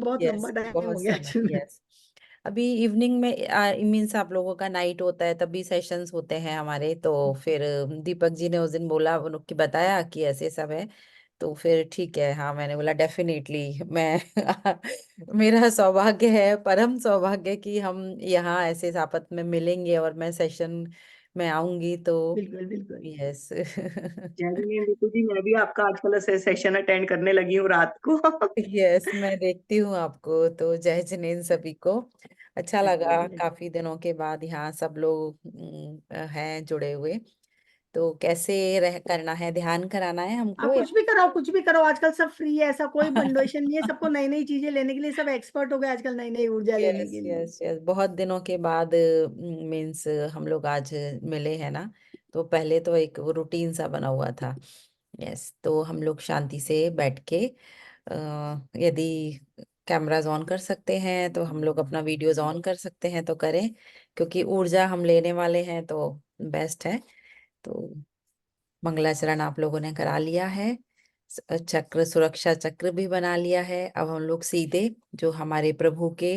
बहुत लंबा yes, time हो बहुत गया समय, एक्चुअली। यस। अभी इवनिंग में मीन्स आप लोगों का नाइट होता है, तभी सेशंस होते हैं हमारे। तो फिर दीपक जी ने उस दिन बोला, उनकी बताया कि ऐसे सब है। तो फिर ठीक है, हाँ, मैंने बोला डेफिनेटली मैं मेरा सौभाग्य है, परम सौभाग्य कि हम यहाँ ऐसे सापत में मिलेंगे और मैं सेशन में आऊंगी तो। बिल्कुल बिल्कुल। यस। जय जिनेन्द्र रितु जी, मैं भी आपका आजकल से सेशन अटेंड करने लगी हूँ रात को। यस, मैं देखती हूँ आपको। तो जय जिनेन्द्र सभी को। अच्छा लगा चलिए। काफी दिनों के बाद यहाँ सब लोग हैं जुड़े हुए। तो कैसे रह करना है, ध्यान कराना है आप हमको या? कुछ भी कराओ, कुछ भी करो, आजकल सब फ्री है, ऐसा कोई बंडोशन नहीं है, सबको नई नई चीजें लेने के लिए सब एक्सपर्ट हो गए आजकल, नई नई ऊर्जा लेने यस, के लिए। यस, यस, बहुत दिनों के बाद मीन्स हम लोग आज मिले हैं ना। तो पहले तो एक रूटीन सा बना हुआ था। यस, तो हम लोग शांति से बैठ के यदि कैमराज ऑन कर सकते हैं तो हम लोग अपना वीडियोज ऑन कर सकते हैं तो करें, क्योंकि ऊर्जा हम लेने वाले हैं तो बेस्ट है। तो मंगलाचरण आप लोगों ने करा लिया है, चक्र, सुरक्षा चक्र भी बना लिया है। अब हम लोग सीधे जो हमारे प्रभु के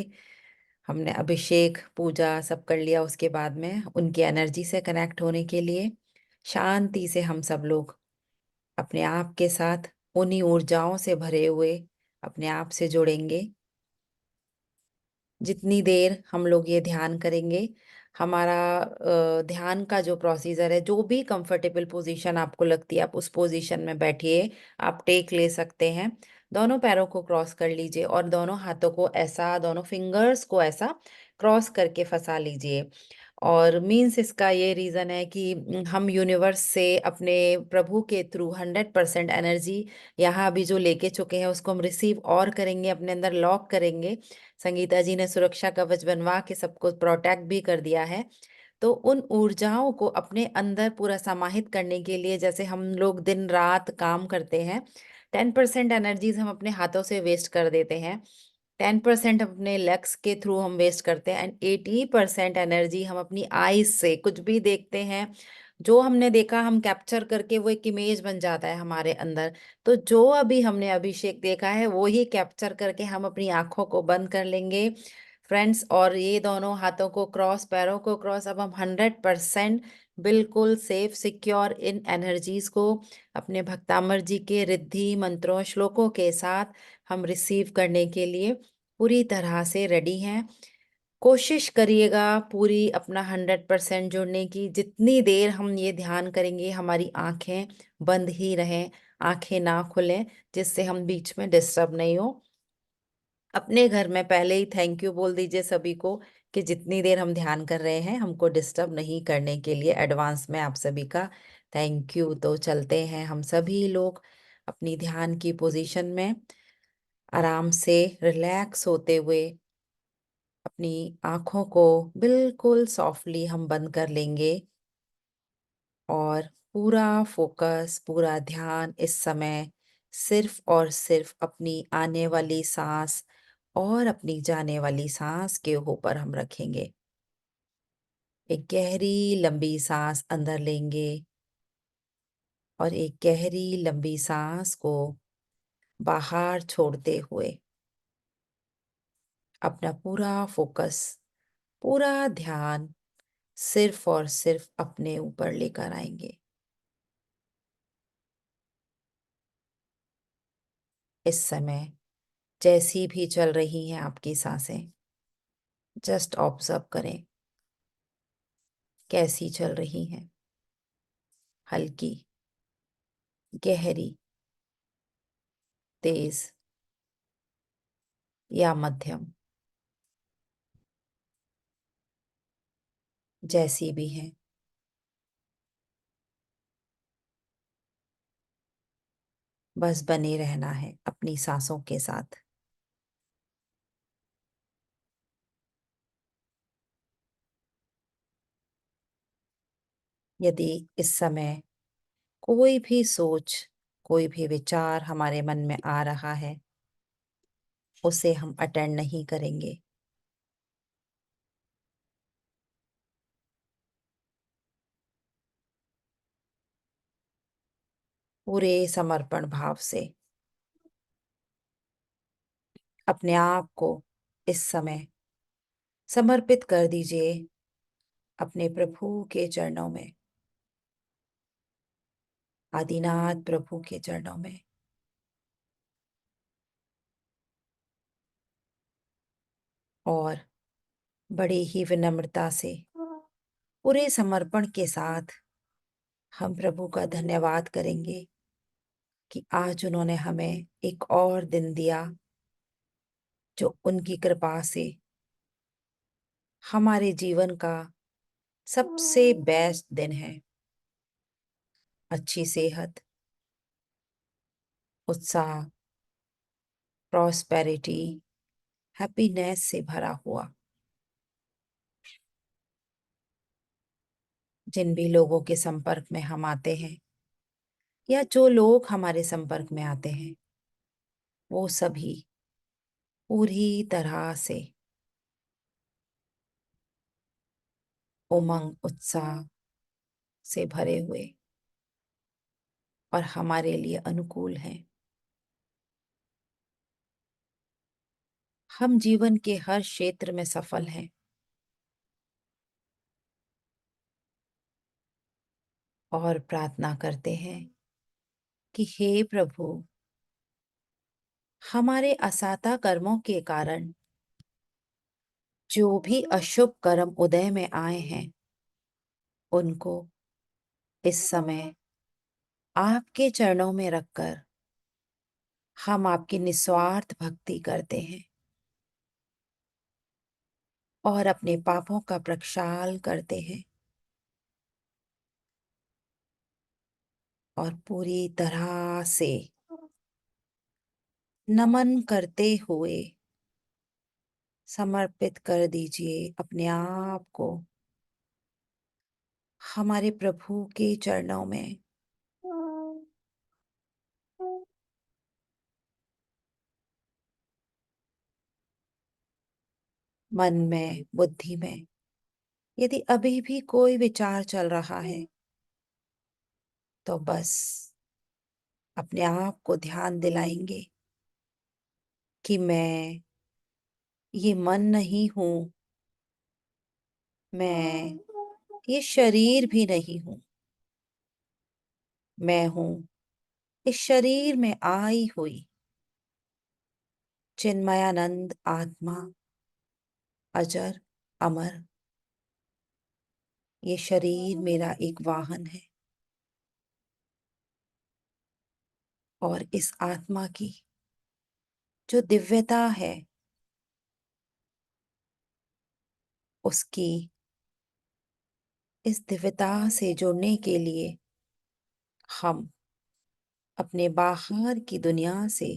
हमने अभिषेक पूजा सब कर लिया, उसके बाद में उनकी एनर्जी से कनेक्ट होने के लिए शांति से हम सब लोग अपने आप के साथ उन्हीं ऊर्जाओं से भरे हुए अपने आप से जुड़ेंगे। जितनी देर हम लोग ये ध्यान करेंगे, हमारा ध्यान का जो प्रोसीजर है, जो भी कंफर्टेबल पोजीशन आपको लगती है आप उस पोजीशन में बैठिए। आप टेक ले सकते हैं, दोनों पैरों को क्रॉस कर लीजिए और दोनों हाथों को ऐसा, दोनों फिंगर्स को ऐसा क्रॉस करके फंसा लीजिए। और मीन्स इसका ये रीजन है कि हम यूनिवर्स से अपने प्रभु के थ्रू 100% एनर्जी यहाँ अभी जो लेके चुके हैं उसको हम रिसीव और करेंगे, अपने अंदर लॉक करेंगे। संगीता जी ने सुरक्षा कवच बनवा के सबको प्रोटेक्ट भी कर दिया है। तो उन ऊर्जाओं को अपने अंदर पूरा समाहित करने के लिए, जैसे हम लोग दिन रात काम करते हैं, 10% एनर्जीज हम अपने हाथों से वेस्ट कर देते हैं, 10% अपने लेग्स के थ्रू हम वेस्ट करते हैं, एंड 80% एनर्जी हम अपनी आईज से कुछ भी देखते हैं, जो हमने देखा हम कैप्चर करके वो एक इमेज बन जाता है हमारे अंदर। तो जो अभी हमने अभिषेक देखा है वो ही कैप्चर करके हम अपनी आंखों को बंद कर लेंगे फ्रेंड्स, और ये दोनों हाथों को क्रॉस, पैरों को क्रॉस। अब हम 100% बिल्कुल सेफ सिक्योर इन एनर्जीज को अपने भक्तामर जी के रिद्धि मंत्रों श्लोकों के साथ हम रिसीव करने के लिए पूरी तरह से रेडी हैं। कोशिश करिएगा पूरी अपना 100% जुड़ने की। जितनी देर हम ये ध्यान करेंगे हमारी आंखें बंद ही रहें, आंखें ना खुलें, जिससे हम बीच में डिस्टर्ब नहीं हो। अपने घर में पहले ही थैंक यू बोल दीजिए सभी को कि जितनी देर हम ध्यान कर रहे हैं हमको डिस्टर्ब नहीं करने के लिए। एडवांस में आप सभी का थैंक यू। तो चलते हैं हम सभी लोग अपनी ध्यान की पोजीशन में, आराम से रिलैक्स होते हुए अपनी आंखों को बिल्कुल सॉफ्टली हम बंद कर लेंगे और पूरा फोकस, पूरा ध्यान इस समय सिर्फ और सिर्फ अपनी आने वाली सांस और अपनी जाने वाली सांस के ऊपर हम रखेंगे। एक गहरी लंबी सांस अंदर लेंगे और एक गहरी लंबी सांस को बाहर छोड़ते हुए अपना पूरा फोकस, पूरा ध्यान सिर्फ और सिर्फ अपने ऊपर लेकर आएंगे। इस समय जैसी भी चल रही हैं आपकी सांसें, जस्ट ऑब्जर्व करें कैसी चल रही हैं, हल्की, गहरी, तेज या मध्यम, जैसी भी हैं। बस बने रहना है अपनी सांसों के साथ। यदि इस समय कोई भी सोच, कोई भी विचार हमारे मन में आ रहा है, उसे हम अटेंड नहीं करेंगे। पूरे समर्पण भाव से अपने आप को इस समय समर्पित कर दीजिए अपने प्रभु के चरणों में, आदिनाथ प्रभु के चरणों में। और बड़ी ही विनम्रता से, पूरे समर्पण के साथ हम प्रभु का धन्यवाद करेंगे कि आज उन्होंने हमें एक और दिन दिया, जो उनकी कृपा से हमारे जीवन का सबसे बेस्ट दिन है। अच्छी सेहत, उत्साह, प्रॉस्पेरिटी, हैप्पीनेस से भरा हुआ। जिन भी लोगों के संपर्क में हम आते हैं, या जो लोग हमारे संपर्क में आते हैं, वो सभी पूरी तरह से उमंग उत्साह से भरे हुए और हमारे लिए अनुकूल हैं। हम जीवन के हर क्षेत्र में सफल हैं और प्रार्थना करते हैं कि हे प्रभु, हमारे असाता कर्मों के कारण जो भी अशुभ कर्म उदय में आए हैं, उनको इस समय आपके चरणों में रखकर हम आपकी निस्वार्थ भक्ति करते हैं और अपने पापों का प्रक्षाल करते हैं और पूरी तरह से नमन करते हुए समर्पित कर दीजिए अपने आप को हमारे प्रभु के चरणों में। मन में, बुद्धि में यदि अभी भी कोई विचार चल रहा है, तो बस अपने आप को ध्यान दिलाएंगे कि मैं ये मन नहीं हूं, मैं ये शरीर भी नहीं हूं, मैं हूं इस शरीर में आई हुई चिन्मयानंद आत्मा, अजर अमर। ये शरीर मेरा एक वाहन है और इस आत्मा की जो दिव्यता है, उसकी इस दिव्यता से जुड़ने के लिए हम अपने बाहर की दुनिया से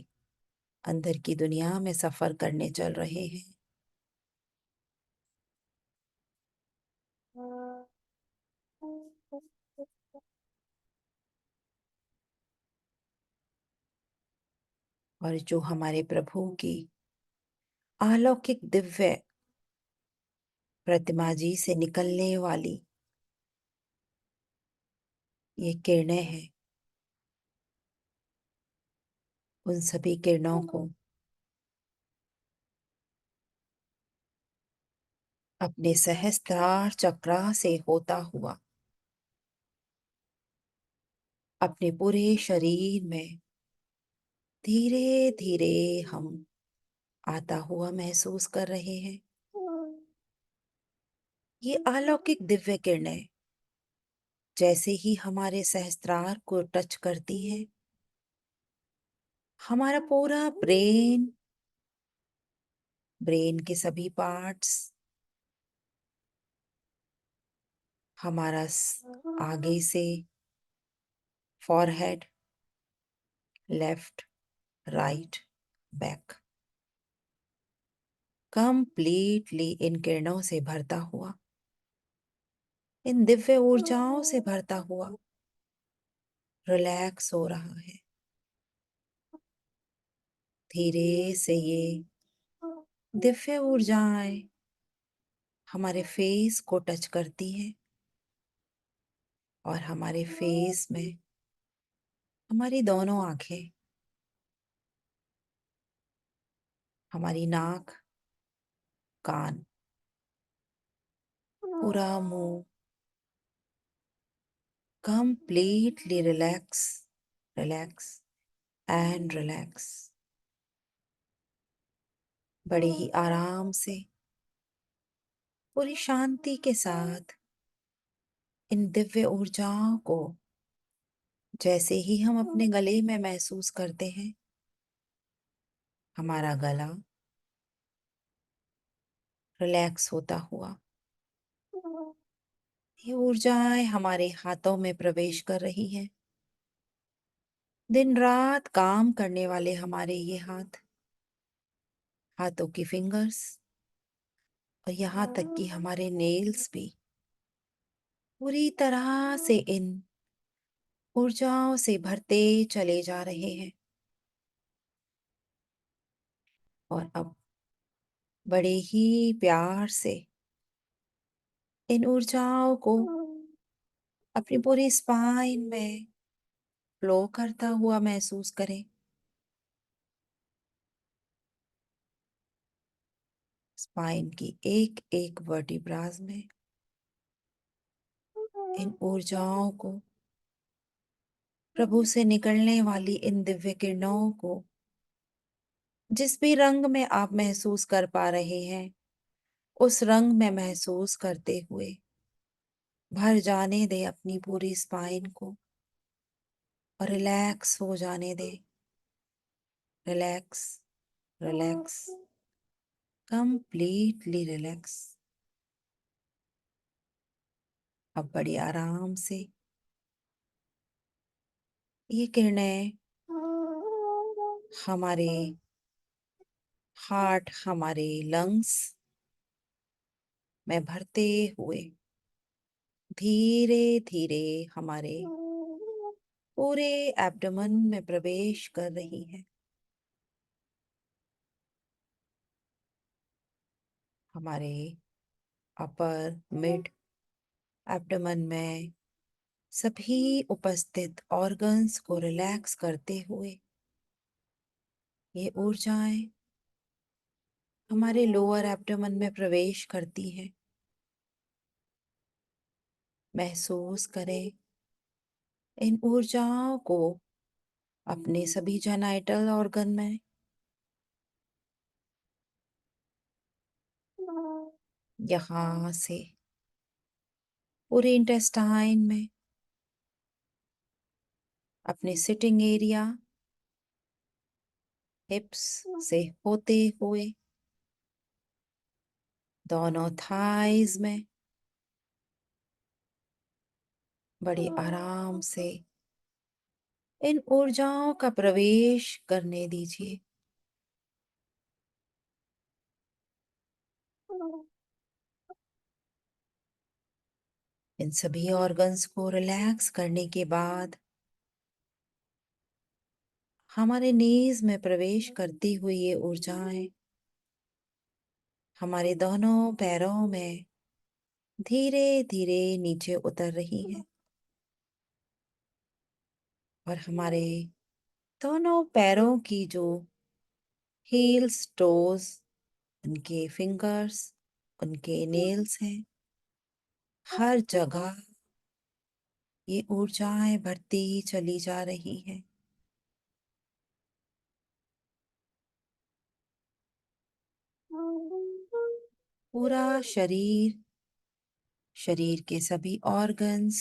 अंदर की दुनिया में सफर करने चल रहे हैं। और जो हमारे प्रभु की अलौकिक दिव्य प्रतिमा जी से निकलने वाली ये किरणें हैं, उन सभी किरणों को अपने सहस्त्रार चक्र से होता हुआ अपने पूरे शरीर में धीरे धीरे हम आता हुआ महसूस कर रहे हैं। ये अलौकिक दिव्य किरणें जैसे ही हमारे सहस्त्रार को टच करती हैं, हमारा पूरा ब्रेन के सभी पार्ट्स, हमारा आगे से forehead, left, right, back, completely in किरणों से भरता हुआ, इन दिव्य ऊर्जाओं से भरता हुआ रिलैक्स हो रहा है। धीरे से ये दिव्य ऊर्जाएं हमारे फेस को टच करती हैं और हमारे फेस में हमारी दोनों आंखें, हमारी नाक, कान, पूरा मुंह completely relax, relax and relax. बड़े ही आराम से, पूरी शांति के साथ इन दिव्य ऊर्जाओं को जैसे ही हम अपने गले में महसूस करते हैं, हमारा गला रिलैक्स होता हुआ ये ऊर्जाएं हमारे हाथों में प्रवेश कर रही हैं। दिन रात काम करने वाले हमारे ये हाथ, हाथों की फिंगर्स और यहाँ तक कि हमारे नेल्स भी पूरी तरह से इन ऊर्जाओं से भरते चले जा रहे हैं। और अब बड़े ही प्यार से इन ऊर्जाओं को अपनी पूरी स्पाइन में फ्लो करता हुआ महसूस करें। स्पाइन की एक एक वर्टिब्रास में इन ऊर्जाओं को, प्रभु से निकलने वाली इन दिव्य किरणों को जिस भी रंग में आप महसूस कर पा रहे हैं, उस रंग में महसूस करते हुए भर जाने दे अपनी पूरी स्पाइन को और रिलैक्स हो जाने दे। Relax, relax, completely relax. अब बड़ी आराम से ये किरणें हमारे हार्ट, हमारे लंग्स में भरते हुए धीरे धीरे हमारे पूरे एब्डोमेन में प्रवेश कर रही है। हमारे अपर मिड एब्डोमेन में सभी उपस्थित ऑर्गन्स को रिलैक्स करते हुए ये ऊर्जाएं हमारे लोअर एब्डोमेन में प्रवेश करती हैं। महसूस करें इन ऊर्जाओं को अपने सभी जेनाइटल ऑर्गन में, यहाँ से पूरे इंटेस्टाइन में, अपने सिटिंग एरिया हिप्स से होते हुए दोनों थाइज में बड़े आराम से इन ऊर्जाओं का प्रवेश करने दीजिए। इन सभी ऑर्गन्स को रिलैक्स करने के बाद हमारे नीज में प्रवेश करती हुई ये ऊर्जाएं हमारे दोनों पैरों में धीरे धीरे नीचे उतर रही हैं और हमारे दोनों पैरों की जो हील्स, टोज, उनके फिंगर्स, उनके नेल्स हैं, हर जगह ये ऊर्जाएं बढ़ती चली जा रही है। पूरा शरीर, शरीर के सभी ऑर्गन्स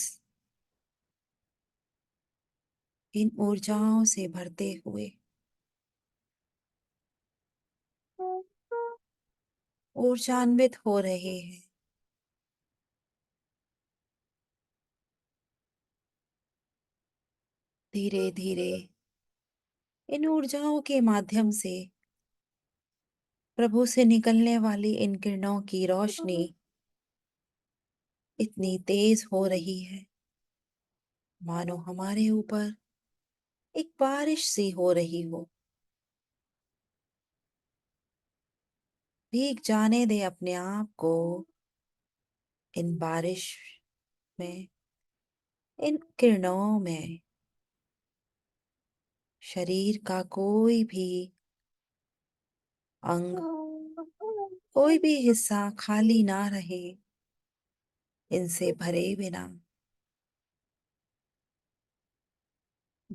इन ऊर्जाओं से भरते हुए ऊर्जान्वित हो रहे हैं। धीरे धीरे इन ऊर्जाओं के माध्यम से प्रभु से निकलने वाली इन किरणों की रोशनी इतनी तेज हो रही है मानो हमारे ऊपर एक बारिश सी हो रही हो। भीग जाने दे अपने आप को इन बारिश में, इन किरणों में। शरीर का कोई भी अंग, कोई भी हिस्सा खाली ना रहे इनसे भरे बिना।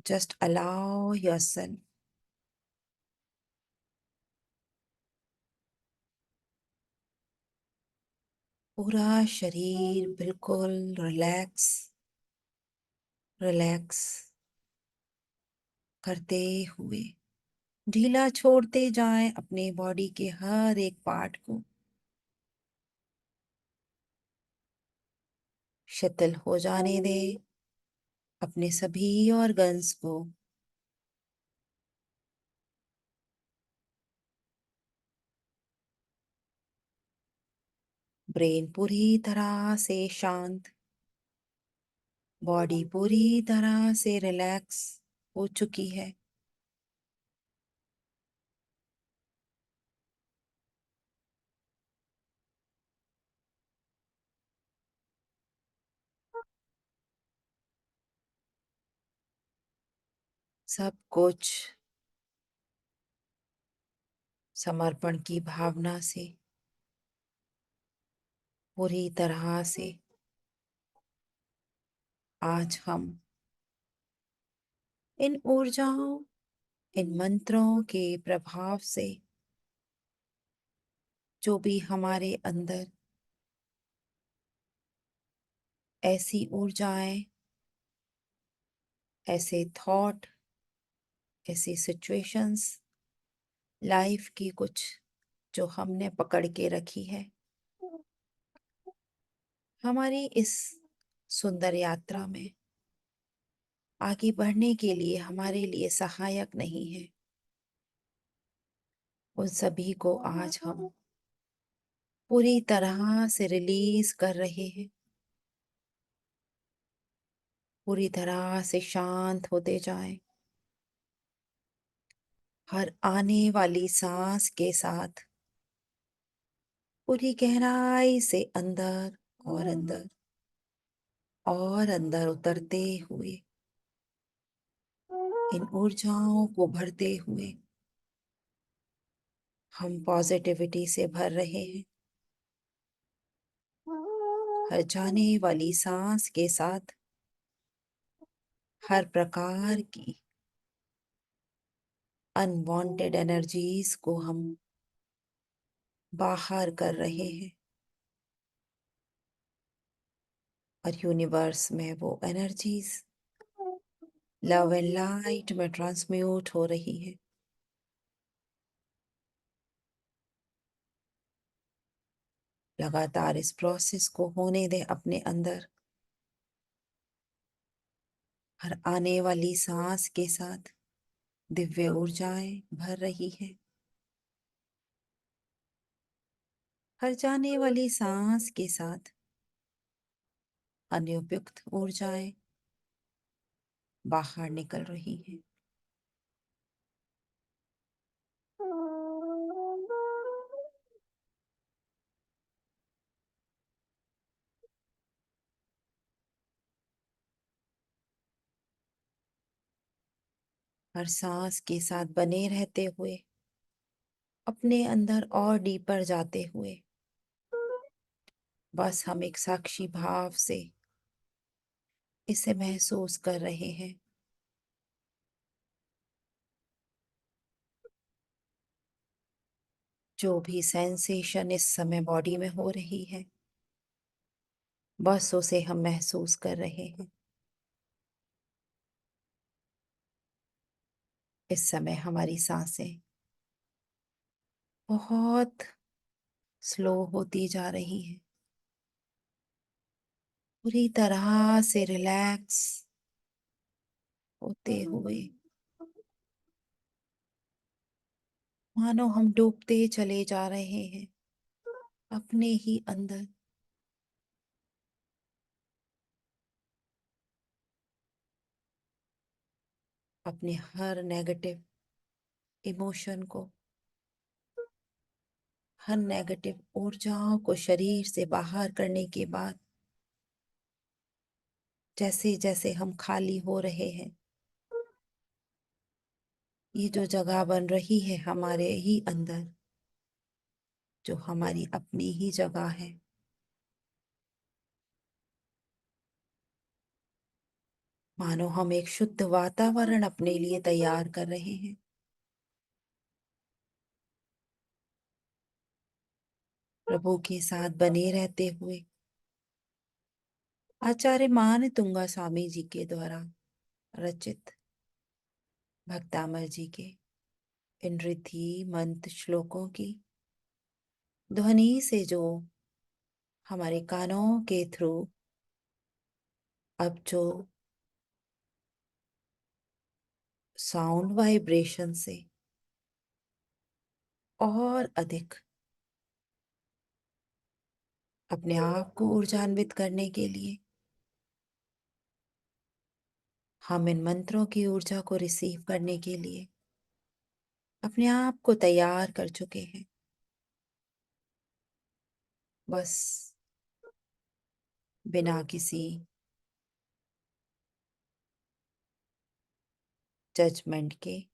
जस्ट अलाउ योरसेल्फ, पूरा शरीर बिल्कुल रिलैक्स रिलैक्स करते हुए ढीला छोड़ते जाएं अपने बॉडी के हर एक पार्ट को। शिथिल हो जाने दें अपने सभी ऑर्गन्स को। ब्रेन पूरी तरह से शांत, बॉडी पूरी तरह से रिलैक्स हो चुकी है। सब कुछ समर्पण की भावना से पूरी तरह से आज हम इन ऊर्जाओं, इन मंत्रों के प्रभाव से जो भी हमारे अंदर ऐसी ऊर्जाएं, ऐसे थॉट, ऐसी सिचुएशंस लाइफ की कुछ जो हमने पकड़ के रखी है, हमारी इस सुंदर यात्रा में आगे बढ़ने के लिए हमारे लिए सहायक नहीं है, उन सभी को आज हम पूरी तरह से रिलीज कर रहे हैं। पूरी तरह से शांत होते जाएं। हर आने वाली सांस के साथ पूरी गहराई से अंदर और अंदर और अंदर उतरते हुए, इन ऊर्जाओं को भरते हुए हम पॉजिटिविटी से भर रहे हैं। हर जाने वाली सांस के साथ हर प्रकार की अनवांटेड एनर्जीज को हम बाहर कर रहे हैं और यूनिवर्स में वो एनर्जीज लव एंड लाइट में ट्रांसम्यूट हो रही है। लगातार इस प्रोसेस को होने दें अपने अंदर। हर आने वाली सांस के साथ दिव्य ऊर्जाएं भर रही है। हर जाने वाली सांस के साथ अनुपयुक्त ऊर्जाएं बाहर निकल रही हैं। हर सांस के साथ बने रहते हुए, अपने अंदर और डीपर जाते हुए, बस हम एक साक्षी भाव से इसे महसूस कर रहे हैं। जो भी सेंसेशन इस समय बॉडी में हो रही है, बस उसे हम महसूस कर रहे हैं। इस समय हमारी सांसें बहुत स्लो होती जा रही हैं, पूरी तरह से रिलैक्स होते हुए, मानो हम डूबते चले जा रहे हैं अपने ही अंदर। अपने हर नेगेटिव इमोशन को, हर नेगेटिव ऊर्जाओं को शरीर से बाहर करने के बाद जैसे जैसे हम खाली हो रहे हैं, ये जो जगह बन रही है हमारे ही अंदर, जो हमारी अपनी ही जगह है। मानो हम एक शुद्ध वातावरण अपने लिए तैयार कर रहे हैं। प्रभु के साथ बने रहते हुए आचार्य मान तुंगा स्वामी जी के द्वारा रचित भक्तामर जी के इन रिद्धि मंत्र श्लोकों की ध्वनि से जो हमारे कानों के थ्रू अब जो साउंड वाइब्रेशन से और अधिक अपने आप को ऊर्जान्वित करने के लिए हम इन मंत्रों की ऊर्जा को रिसीव करने के लिए अपने आप को तैयार कर चुके हैं। बस बिना किसी जजमेंट के,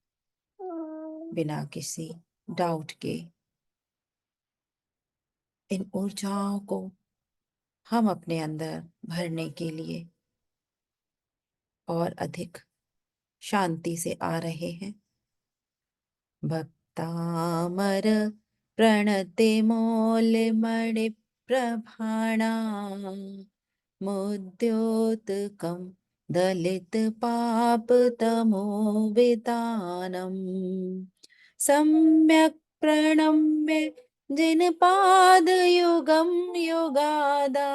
बिना किसी डाउट के इन ऊर्जाओं को हम अपने अंदर भरने के लिए और अधिक शांति से आ रहे हैं। भक्तामर प्रणते मौलिमणि प्रभाणा मुद्योतकं दलितपापतमोवितानम् सम्यक् प्रणम्य जिनपादयुगं युगादा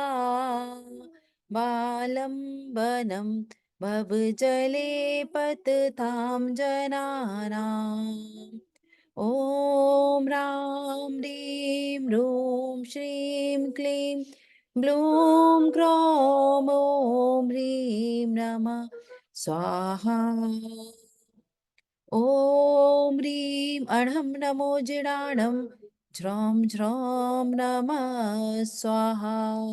बालम्बनं भवजले पततां जनानाम् ॐ रां ह्रीं ह्रूं श्रीं क्लीं ब्लूं ग्रौं ॐ ह्रीं नमः स्वाहा। ॐ ह्रीं अणं नमो जिडाणं ज्रौं ज्रौं नमः स्वाहा।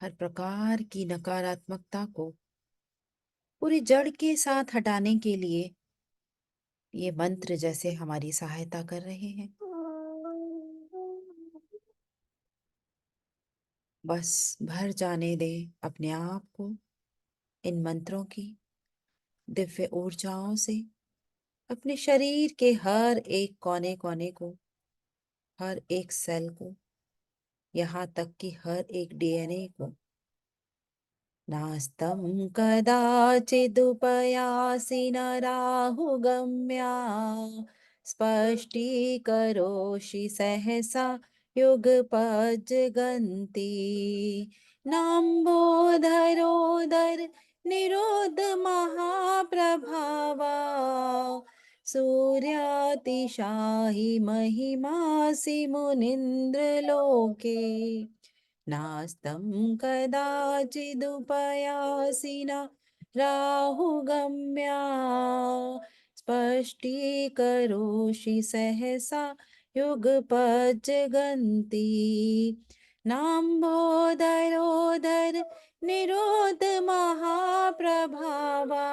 हर प्रकार की नकारात्मकता को पूरी जड़ के साथ हटाने के लिए ये मंत्र जैसे हमारी सहायता कर रहे हैं। बस भर जाने दे अपने आप को इन मंत्रों की दिव्य ऊर्जाओं से, अपने शरीर के हर एक कोने कोने को, हर एक सेल को, यहाँ तक कि हर एक डीएनए को। नास्तं कदाचिदुपयासि न राहुगम्या स्पष्टीकरोषि सहसा युगपज्जगन्ति नाम्बोधरोदर निरोध महाप्रभावा सूर्यातिशायि महिमासि मुनीन्द्रलोके नास्तं कदाचिदुपयासि न राहुगम्या स्पष्टीकरोषि सहसा युगपज्जगन्ति नाम्बोदरोदर निरोध महाप्रभावा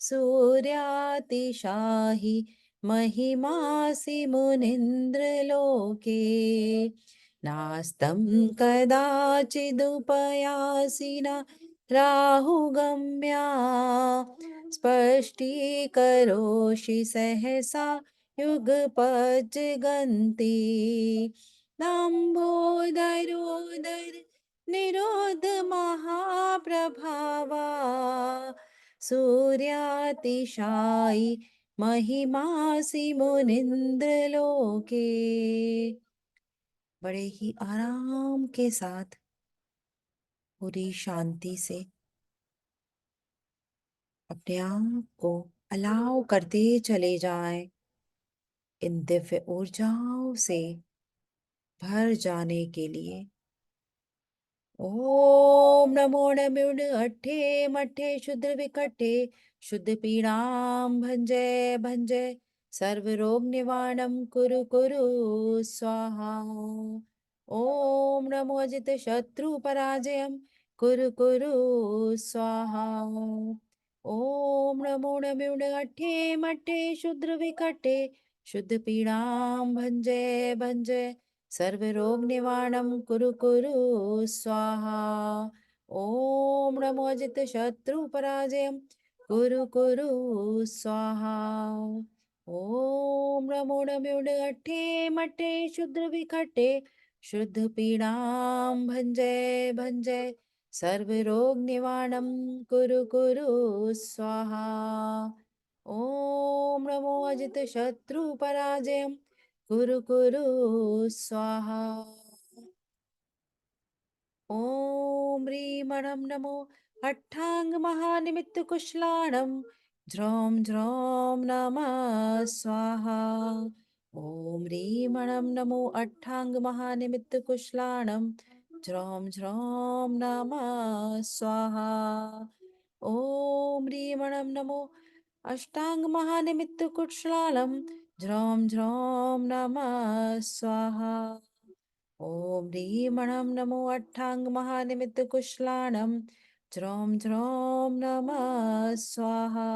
सूर्यातिशायि महिमासि मुनीन्द्रलोके नास्तं कदाचिदुपयासि न राहुगम्या स्पष्टीकरोषि सहसा युगपज्जगन्ति नाम्बोदरोदर निरोध महाप्रभावा सूर्यातिशायि महिमासि मुनीन्द्रलोके। बड़े ही आराम के साथ पूरी शांति से अपने आप को अलाउ करते चले जाएं इन दिव्य ऊर्जाओं से भर जाने के लिए। ओम नमो नमो अट्ठे मट्ठे शुद्र विकट्ठे शुद्ध पीड़ाम भंजय भंजय सर्व रोग निवारणम कुरु कुरु स्वाहा। ओम नमो अजित शत्रु पराजयम कुरु कुरु स्वाहा। ओम नमो नमो अट्ठे मट्ठे शुद्र विकट्ठे शुद्ध पीड़ां भंजय भंजय सर्वरोग निवारणं कुरु कुरु स्वाहा। ओम नमो अजित शत्रु पराजयं कुरु कुरु स्वाहा। ओम नमो नमो अट्ठे मट्ठे शुद्र विखट्टे शुद्ध पीड़ां भंजय भंजय सर्वरोग निवारणं कुरु कुरु स्वाहा। ओम नमो अजित शत्रु पराजयं कुरु कुरु स्वाहा। ओम ह्रीमणं नमो अट्टांग महानिमित्त कुशलाणं ज्रों ज्रों नमः स्वाहा। ओम ह्रीमणं नमो अट्टांग महानिमित्त कुशलाणं ज्रों ज्रों नमः स्वाहा। ओम ह्रीमणं नमो अष्टांग महानिमित्त कुशलालं ज्रों ज्रों नमः स्वाहा। ओम ह्रीमणं नमो अट्टांग महानिमित्त कुशलाणं ज्रों ज्रों नमः स्वाहा।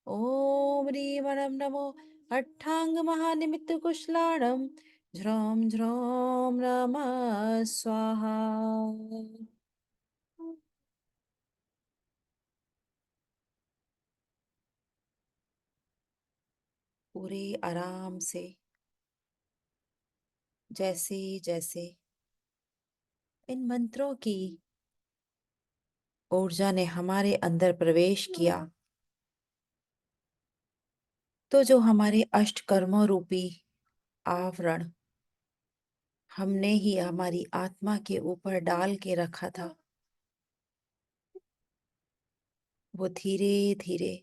ओम ह्रीमणं नमो अट्टांग महानिमित्त कुशलाणं ज्रों ज्रों नमः स्वाहा। पूरे आराम से, जैसे जैसे इन मंत्रों की ऊर्जा ने हमारे अंदर प्रवेश किया, तो जो हमारे अष्ट कर्मों रूपी आवरण हमने ही हमारी आत्मा के ऊपर डाल के रखा था, वो धीरे धीरे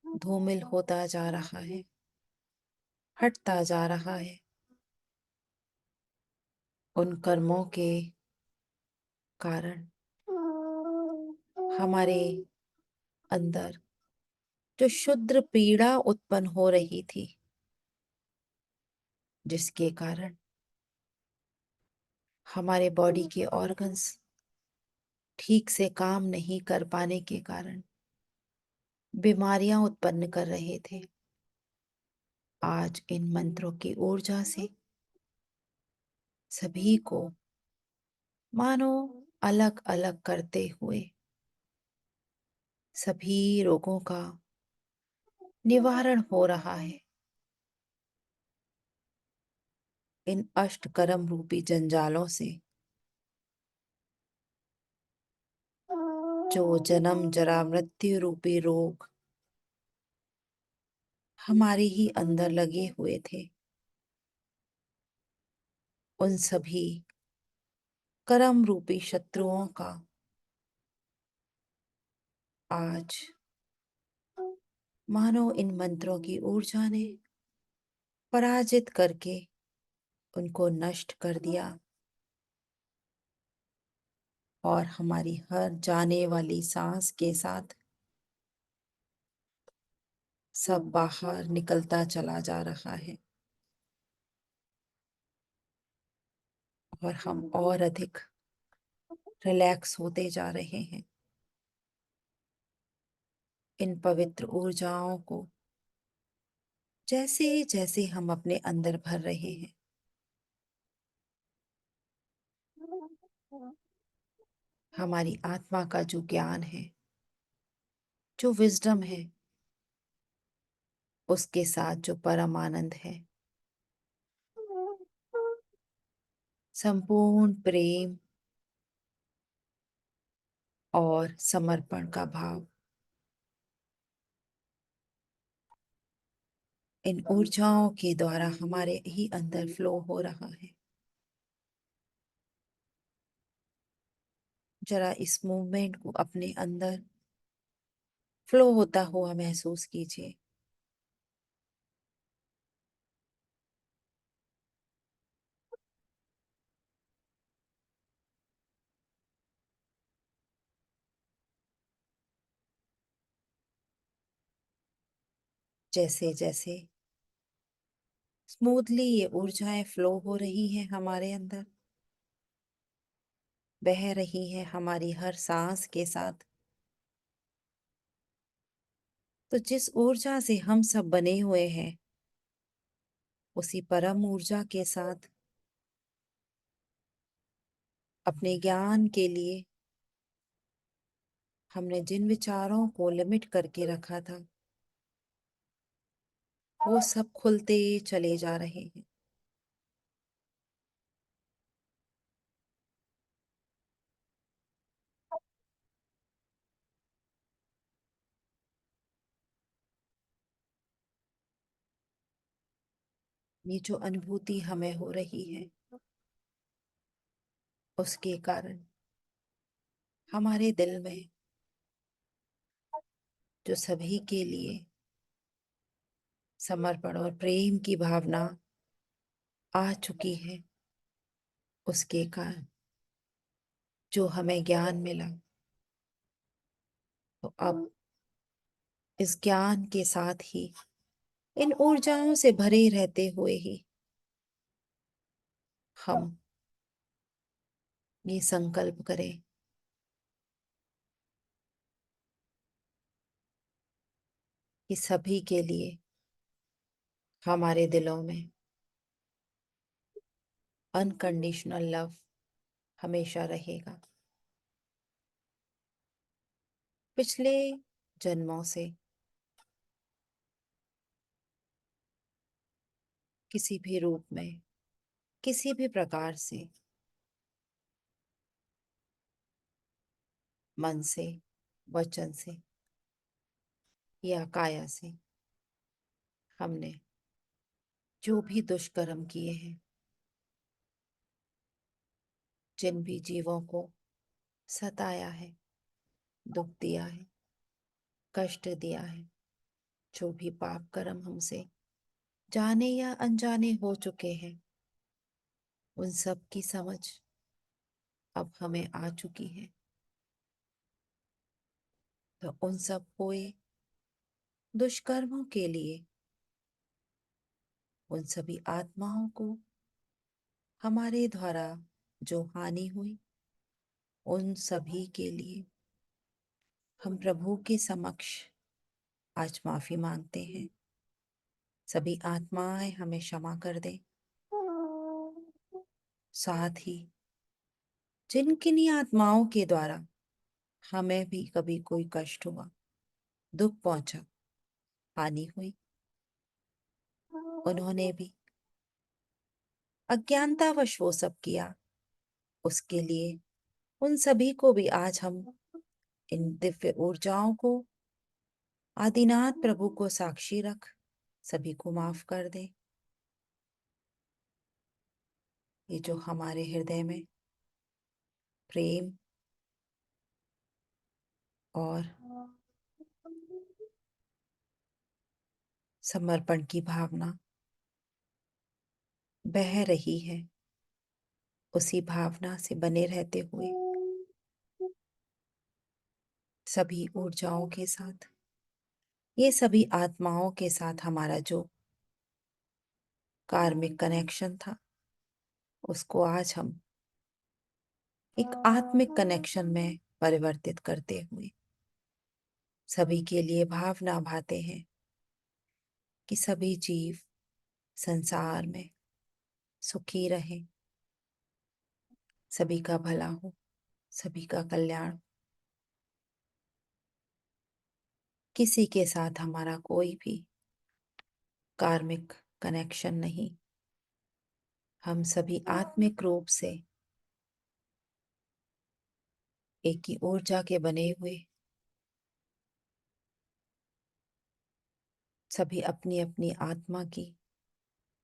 धूमिल होता जा रहा है, हटता जा रहा है। उन कर्मों के कारण हमारे अंदर जो शुद्र पीड़ा उत्पन्न हो रही थी, जिसके कारण हमारे बॉडी के ऑर्गन्स ठीक से काम नहीं कर पाने के कारण बीमारियां उत्पन्न कर रहे थे, आज इन मंत्रों की ऊर्जा से सभी को मानो अलग अलग करते हुए सभी रोगों का निवारण हो रहा है। इन अष्ट कर्म रूपी जंजालों से जो जन्म जरा मृत्यु रूपी रोग हमारे ही अंदर लगे हुए थे, उन सभी कर्म रूपी शत्रुओं का आज मानो इन मंत्रों की ऊर्जा ने पराजित करके उनको नष्ट कर दिया, और हमारी हर जाने वाली सांस के साथ सब बाहर निकलता चला जा रहा है, और हम और अधिक रिलैक्स होते जा रहे हैं। इन पवित्र ऊर्जाओं को जैसे जैसे हम अपने अंदर भर रहे हैं, हमारी आत्मा का जो ज्ञान है, जो विजडम है, उसके साथ जो परम आनंद है, संपूर्ण प्रेम और समर्पण का भाव इन ऊर्जाओं के द्वारा हमारे ही अंदर फ्लो हो रहा है। जरा इस मूवमेंट को अपने अंदर फ्लो होता हुआ महसूस कीजिए। जैसे जैसे स्मूथली ये ऊर्जाएं फ्लो हो रही हैं हमारे अंदर, बह रही हैं हमारी हर सांस के साथ, तो जिस ऊर्जा से हम सब बने हुए हैं, उसी परम ऊर्जा के साथ अपने ज्ञान के लिए हमने जिन विचारों को लिमिट करके रखा था, वो सब खुलते चले जा रहे हैं। ये जो अनुभूति हमें हो रही है, उसके कारण हमारे दिल में जो सभी के लिए समर्पण और प्रेम की भावना आ चुकी है, उसके कारण जो हमें ज्ञान मिला, तो अब इस ज्ञान के साथ ही, इन ऊर्जाओं से भरे रहते हुए ही, हम ये संकल्प करें कि सभी के लिए हमारे दिलों में अनकंडीशनल लव हमेशा रहेगा। पिछले जन्मों से किसी भी रूप में, किसी भी प्रकार से, मन से, वचन से या काया से, हमने जो भी दुष्कर्म किए हैं, जिन भी जीवों को सताया है, दुख दिया है, कष्ट दिया है, जो भी पाप कर्म हमसे जाने या अनजाने हो चुके हैं, उन सब की समझ अब हमें आ चुकी है। तो उन सब हुए दुष्कर्मों के लिए, उन सभी आत्माओं को हमारे द्वारा जो हानि हुई, उन सभी के लिए हम प्रभु के समक्ष आज माफी मांगते हैं। सभी आत्माएं हमें क्षमा कर दें। साथ ही जिन किन्हीं आत्माओं के द्वारा हमें भी कभी कोई कष्ट हुआ, दुख पहुंचा, हानि हुई, उन्होंने भी अज्ञानतावश वो सब किया, उसके लिए उन सभी को भी आज हम इन दिव्य ऊर्जाओं को आदिनाथ प्रभु को साक्षी रख सभी को माफ कर दे। ये जो हमारे हृदय में प्रेम और समर्पण की भावना बह रही है, उसी भावना से बने रहते हुए सभी ऊर्जाओं के साथ, ये सभी आत्माओं के साथ हमारा जो कार्मिक कनेक्शन था, उसको आज हम एक आत्मिक कनेक्शन में परिवर्तित करते हुए सभी के लिए भावना भाते हैं कि सभी जीव संसार में सुखी रहे, सभी का भला हो, सभी का कल्याण। किसी के साथ हमारा कोई भी कार्मिक कनेक्शन नहीं, हम सभी आत्मिक रूप से एक ही ऊर्जा के बने हुए, सभी अपनी अपनी आत्मा की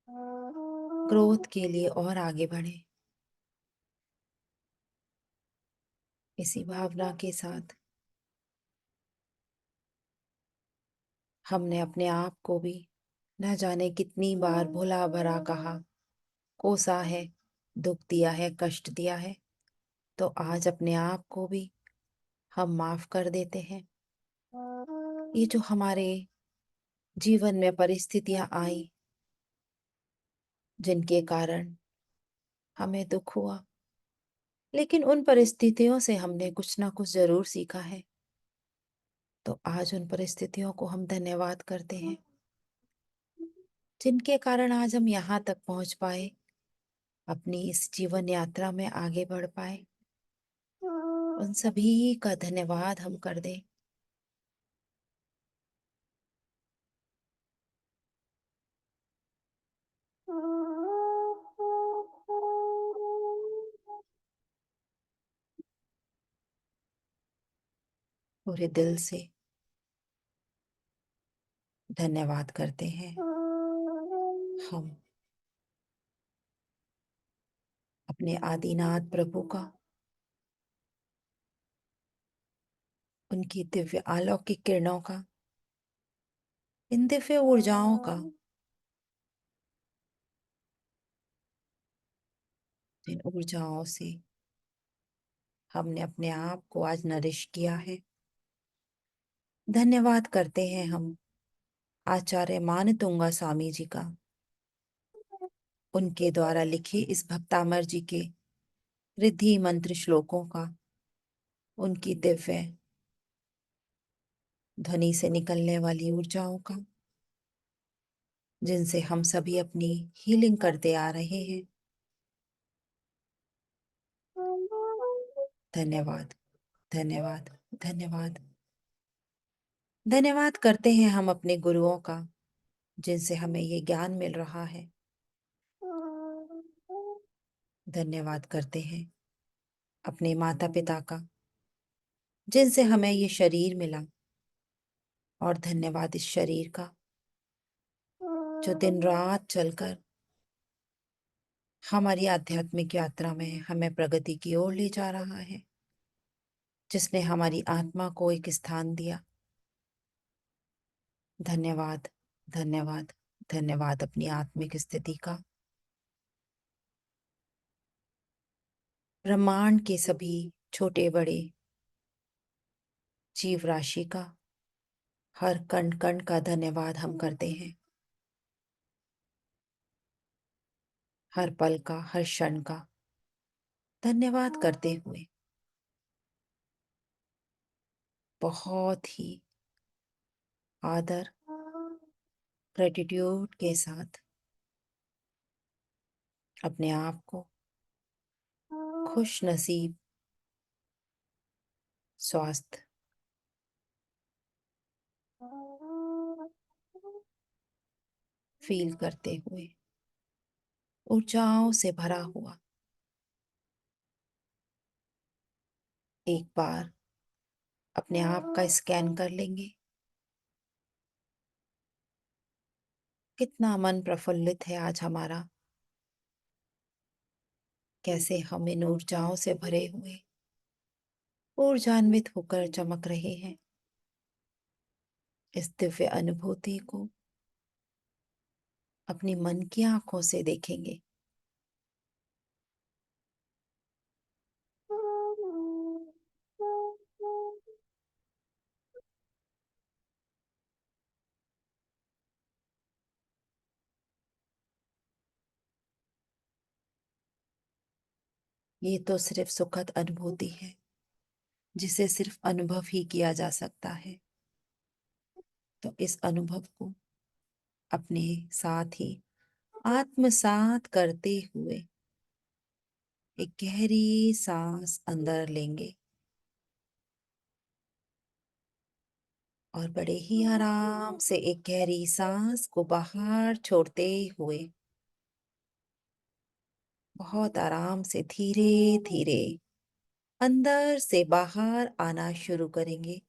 ग्रोथ के लिए और आगे बढ़े। इसी भावना के साथ हमने अपने आप को भी न जाने कितनी बार भुला भरा कहा, कोसा है, दुख दिया है, कष्ट दिया है, तो आज अपने आप को भी हम माफ कर देते हैं। ये जो हमारे जीवन में परिस्थितियां आई, जिनके कारण हमें दुख हुआ, लेकिन उन परिस्थितियों से हमने कुछ ना कुछ जरूर सीखा है। तो आज उन परिस्थितियों को हम धन्यवाद करते हैं जिनके कारण आज हम यहाँ तक पहुंच पाए, अपनी इस जीवन यात्रा में आगे बढ़ पाए। उन सभी का धन्यवाद हम कर दें। पूरे दिल से धन्यवाद करते हैं हम अपने आदिनाथ प्रभु का, उनकी दिव्य अलौकिक किरणों का, इन दिव्य ऊर्जाओं का, इन ऊर्जाओं से हमने अपने आप को आज नरिश किया है। धन्यवाद करते हैं हम आचार्य मानतुंगा स्वामी जी का, उनके द्वारा लिखे इस भक्तामर जी के रिद्धि मंत्र श्लोकों का, उनकी दिव्य ध्वनि से निकलने वाली ऊर्जाओं का, जिनसे हम सभी अपनी हीलिंग करते आ रहे हैं। धन्यवाद, धन्यवाद, धन्यवाद। धन्यवाद करते हैं हम अपने गुरुओं का, जिनसे हमें ये ज्ञान मिल रहा है। धन्यवाद करते हैं अपने माता पिता का, जिनसे हमें ये शरीर मिला। और धन्यवाद इस शरीर का, जो दिन रात चलकर हमारी आध्यात्मिक यात्रा में हमें प्रगति की ओर ले जा रहा है, जिसने हमारी आत्मा को एक स्थान दिया। धन्यवाद, धन्यवाद, धन्यवाद अपनी आत्मिक स्थिति का, ब्रह्मांड के सभी छोटे बड़े जीव राशि का, हर कण कण का धन्यवाद हम करते हैं। हर पल का, हर क्षण का धन्यवाद करते हुए बहुत ही आदर, ग्रेटिट्यूड के साथ अपने आप को खुश नसीब, स्वस्थ, फील करते हुए, ऊर्जाओं से भरा हुआ एक बार अपने आप का स्कैन कर लेंगे। कितना मन प्रफुल्लित है आज हमारा, कैसे हम इन ऊर्जाओं से भरे हुए, ऊर्जान्वित होकर चमक रहे हैं। इस दिव्य अनुभूति को अपनी मन की आंखों से देखेंगे। ये तो सिर्फ सुखद अनुभूति है, जिसे सिर्फ अनुभव ही किया जा सकता है। तो इस अनुभव को अपने साथ ही आत्मसात करते हुए एक गहरी सांस अंदर लेंगे और बड़े ही आराम से एक गहरी सांस को बाहर छोड़ते हुए बहुत आराम से धीरे धीरे अंदर से बाहर आना शुरू करेंगे।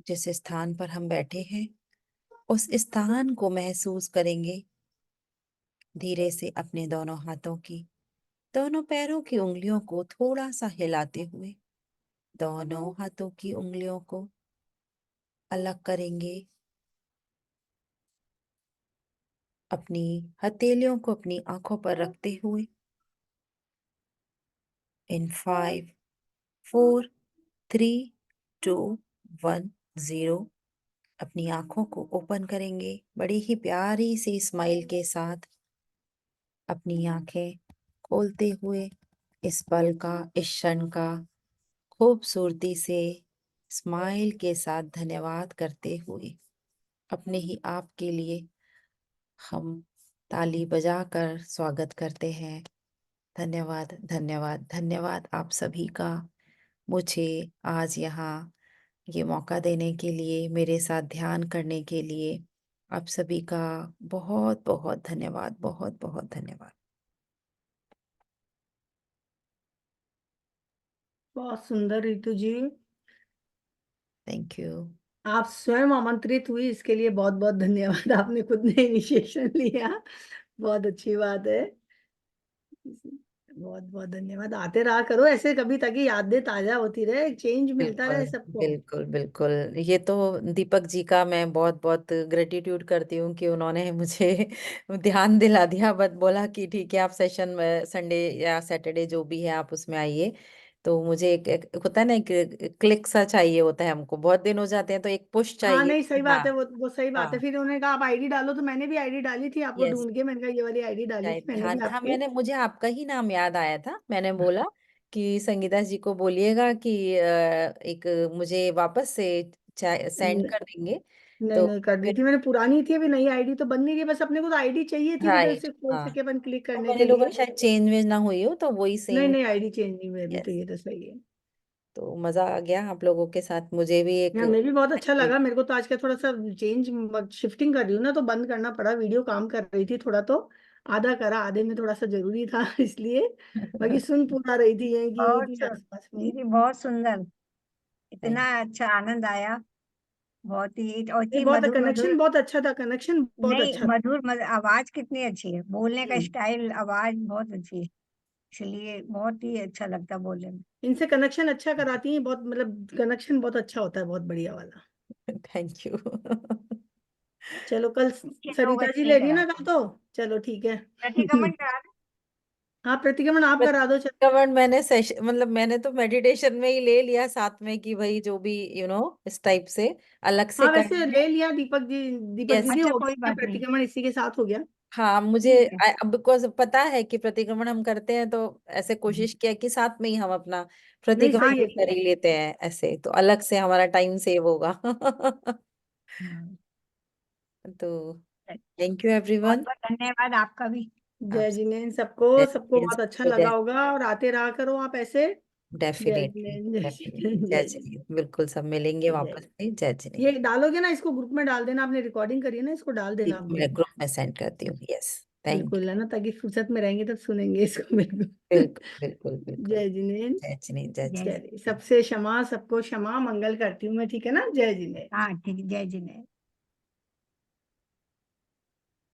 जिस स्थान पर हम बैठे हैं, उस स्थान को महसूस करेंगे। धीरे से अपने दोनों हाथों की, दोनों पैरों की उंगलियों को थोड़ा सा हिलाते हुए दोनों हाथों की उंगलियों को अलग करेंगे। अपनी हथेलियों को अपनी आंखों पर रखते हुए इन 5, 4 3 2 1 0। अपनी आंखों को ओपन करेंगे बड़ी ही प्यारी सी स्माइल के साथ। अपनी आंखें खोलते हुए इस पल का, इस क्षण का खूबसूरती से स्माइल के साथ धन्यवाद करते हुए अपने ही आप के लिए हम ताली बजाकर स्वागत करते हैं। धन्यवाद, धन्यवाद, धन्यवाद आप सभी का, मुझे आज यहाँ ये मौका देने के लिए, मेरे साथ ध्यान करने के लिए। आप सभी का बहुत बहुत धन्यवाद, बहुत बहुत धन्यवाद। बहुत सुंदर रितु जी। Thank you. आप स्वयं आमंत्रित हुई, इसके लिए बहुत बहुत धन्यवाद। आपने खुद ने इनिशिएशन लिया, बहुत अच्छी बात है। बहुत बहुत धन्यवाद। आते रहा करो ऐसे कभी, ताकि यादें ताजा होती रहे, चेंज मिलता बिल्कुल रहे सबको। बिल्कुल बिल्कुल। ये तो दीपक जी का मैं बहुत बहुत ग्रेटिट्यूड करती हूँ कि उन्होंने मुझे ध्यान दिला दिया, बट बोला कि ठीक है आप सेशन में संडे या सैटरडे जो भी है आप उसमें आइए। तो मुझे एक होता है ना, एक क्लिक सा चाहिए होता है, हमको बहुत दिन हो जाते हैं तो एक पुश हाँ चाहिए नहीं, कि सही बात हाँ। है, वो सही बात है। हाँ। फिर उन्होंने कहा आप आईडी डालो, तो मैंने भी आईडी डाली थी आपको यस। ढूंढ के। मैंने कहा ये वाली आईडी डाली थी मैंने हाँ भी हाँ, आपकी। मुझे आपका ही नाम याद आया था, मैंने बोला कि संगीता जी को बोलिएगा कि एक मुझे वापस से सेंड न- कर देंगे। नहीं तो नहीं, कर दी फिर थी मैंने, पुरानी थी, अभी नई आईडी तो बन नहीं रही। बस अपने को तो आईडी चाहिए थी कि जो राइट, इसे खोल हाँ। सके अपन क्लिक तो करने मैंने के लोगों लिए। शायद चेंज वेंज ना हुई हो, तो वही नहीं सेम। नहीं, आईडी चेंज नहीं हुई अभी, तो यस। ये तो सही है। तो मजा आ गया आप लोगों के साथ, मुझे भी एक। हमें भी बहुत अच्छा लगा। मेरे को तो आज का थोड़ा सा चेंज, शिफ्टिंग कर रही हूँ ना, तो बंद करना पड़ा। वीडियो काम कर रही थी थोड़ा, तो आधा करा, आधे में थोड़ा सा जरूरी था इसलिए। बाकी सुन पूरा रही थी, यहीं की यहीं बहुत थी आसपास में ही। दीदी, बहुत सुंदर। थैंक इतना अच्छा आनंद आया। बहुत ही, और ये इतनी बहुत मधुर कनेक्शन मधुर। बहुत अच्छा था, कनेक्शन बहुत नहीं, अच्छा था। मधुर आवाज कितनी अच्छी है, बोलने का हम्म। स्टाइल, आवाज बहुत अच्छी है। इसलिए बहुत ही अच्छा लगता बोलने में। इनसे कनेक्शन अच्छा कराती हैं बहुत, मतलब कनेक्शन बहुत अच्छा होता है, बहुत बढ़िया वाला। Thank you. चलो कल अच्छे लोग सरिता जी अच्छे ही लेगी ना कल कराते हैं। तो। चलो ठीक है। प्रतिक्रमण करा दे। हाँ, प्रतिक्रमण आप करा दो, चलो। कमेंट मैंने सेशन, मतलब मैंने तो मेडिटेशन में ही ले लिया साथ में कि भाई जो भी इस टाइप से अलग से हाँ वैसे करना है। ले लिया दीपक जी। दीपक यस। दीदी अच्छा, हो कोई गया बात नहीं। प्रतिक्रमण, इसी के साथ हो गया। हाँ, मुझे ठीक है। अब बिकॉज पता है कि प्रतिक्रमण हम करते हैं, तो ऐसे कोशिश किया कि साथ में ही हम अपना नहीं हाँ, प्रतिक्रमण सही है, भी सही कर ही लेते हैं, ऐसे तो अलग से हमारा टाइम सेव होगा। हाँ। तो थैंक यू बहुत एवरीवन। बहुत धन्यवाद आपका भी। है। आप जय जिनेन्द्र, सबको सबको बहुत अच्छा लगा होगा, और आते रहा करो आप ऐसे। जय डेफिनेटली जिनेन्द्र, जय डेफिनेटली जिनेन्द्र, जय जय जिनेन्द्र, जिनेंद्र, बिल्कुल सब मिलेंगे जय। वापस से, जय जिनेंद्र। ये डालोगे ना, इसको ग्रुप में डाल देना, आपने रिकॉर्डिंग करी है ना, इसको डाल देना ठीक, आप मैं ग्रुप में। ग्रुप में सेंड करती हूँ। यस। थैंक बिल्कुल, है यू। ना, ताकि फुर्सत में रहेंगे तब सुनेंगे इसको बिल्कुल। बिल्कुल बिल्कुल बिल्कुल। जय जिनेन्द्र। जय जिनेंद्र, जय जय। चलिए, जिनेंद्र। सबसे क्षमा, सबको क्षमा मंगल करती हूँ मैं, ठीक है ना। जय जिनेन्द्र। हाँ ठीक है, जय जिने।